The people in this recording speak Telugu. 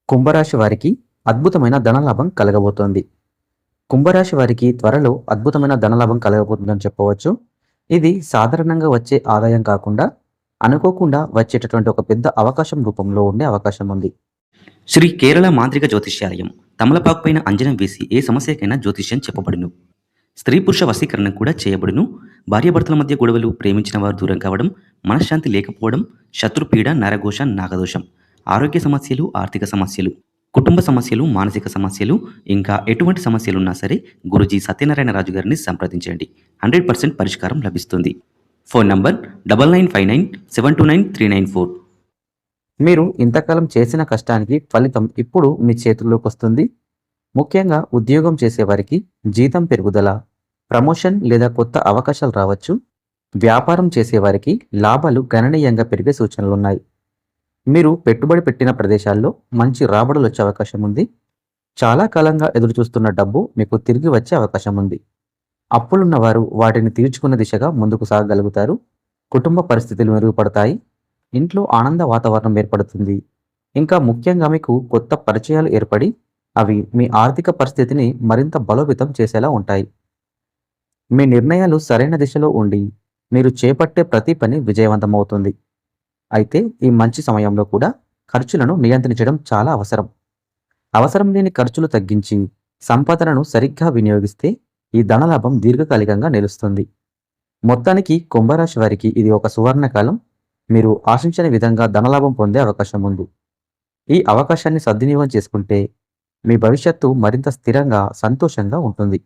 కుంభరాశి వారికి అద్భుతమైన ధనలాభం కలగబోతోంది. కుంభరాశి వారికి త్వరలో అద్భుతమైన ధనలాభం కలగబోతుందని చెప్పవచ్చు. ఇది సాధారణంగా వచ్చే ఆదాయం కాకుండా, అనుకోకుండా వచ్చేటటువంటి ఒక పెద్ద అవకాశం రూపంలో ఉండే అవకాశం ఉంది. శ్రీ కేరళ మాంత్రిక జ్యోతిష్యాలయం తమలపాకు పైన అంజనం వేసి ఏ సమస్యకైనా జ్యోతిష్యం చెప్పబడును. స్త్రీ పురుష వశీకరణ కూడా చేయబడును. భార్యాభర్తల మధ్య గొడవలు, ప్రేమించిన వారు దూరం కావడం, మనశ్శాంతి లేకపోవడం, శత్రుపీడ, నరఘోష, నాగదోషం, ఆరోగ్య సమస్యలు, ఆర్థిక సమస్యలు, కుటుంబ సమస్యలు, మానసిక సమస్యలు, ఇంకా ఎటువంటి సమస్యలున్నా సరే గురూజీ సత్యనారాయణ రాజు గారిని సంప్రదించండి. 100% పరిష్కారం లభిస్తుంది. Phone number 9959729394. మీరు ఇంతకాలం చేసిన కష్టానికి ఫలితం ఇప్పుడు మీ చేతుల్లోకి వస్తుంది. ముఖ్యంగా ఉద్యోగం చేసేవారికి జీతం పెరుగుదల, ప్రమోషన్ లేదా కొత్త అవకాశాలు రావచ్చు. వ్యాపారం చేసేవారికి లాభాలు గణనీయంగా పెరిగే సూచనలున్నాయి. మీరు పెట్టుబడి పెట్టిన ప్రదేశాల్లో మంచి రాబడులు వచ్చే అవకాశం ఉంది. చాలా కాలంగా ఎదురుచూస్తున్న డబ్బు మీకు తిరిగి వచ్చే అవకాశం ఉంది. అప్పులున్న వారు వాటిని తీర్చుకున్న దిశగా ముందుకు సాగగలుగుతారు. కుటుంబ పరిస్థితులు మెరుగుపడతాయి. ఇంట్లో ఆనంద వాతావరణం ఏర్పడుతుంది. ఇంకా ముఖ్యంగా మీకు కొత్త పరిచయాలు ఏర్పడి అవి మీ ఆర్థిక పరిస్థితిని మరింత బలోపేతం చేసేలా ఉంటాయి. మీ నిర్ణయాలు సరైన దిశలో ఉండి మీరు చేపట్టే ప్రతి పని విజయవంతమవుతుంది. అయితే ఈ మంచి సమయంలో కూడా ఖర్చులను నియంత్రించడం చాలా అవసరం. అవసరం లేని ఖర్చులు తగ్గించి సంపదనను సరిగ్గా వినియోగిస్తే ఈ ధనలాభం దీర్ఘకాలికంగా నిలుస్తుంది. మొత్తానికి కుంభరాశి వారికి ఇది ఒక సువర్ణకాలం. మీరు ఆశించని విధంగా ధనలాభం పొందే అవకాశం ఉంది. ఈ అవకాశాన్ని సద్వినియోగం చేసుకుంటే మీ భవిష్యత్తు మరింత స్థిరంగా, సంతోషంగా ఉంటుంది.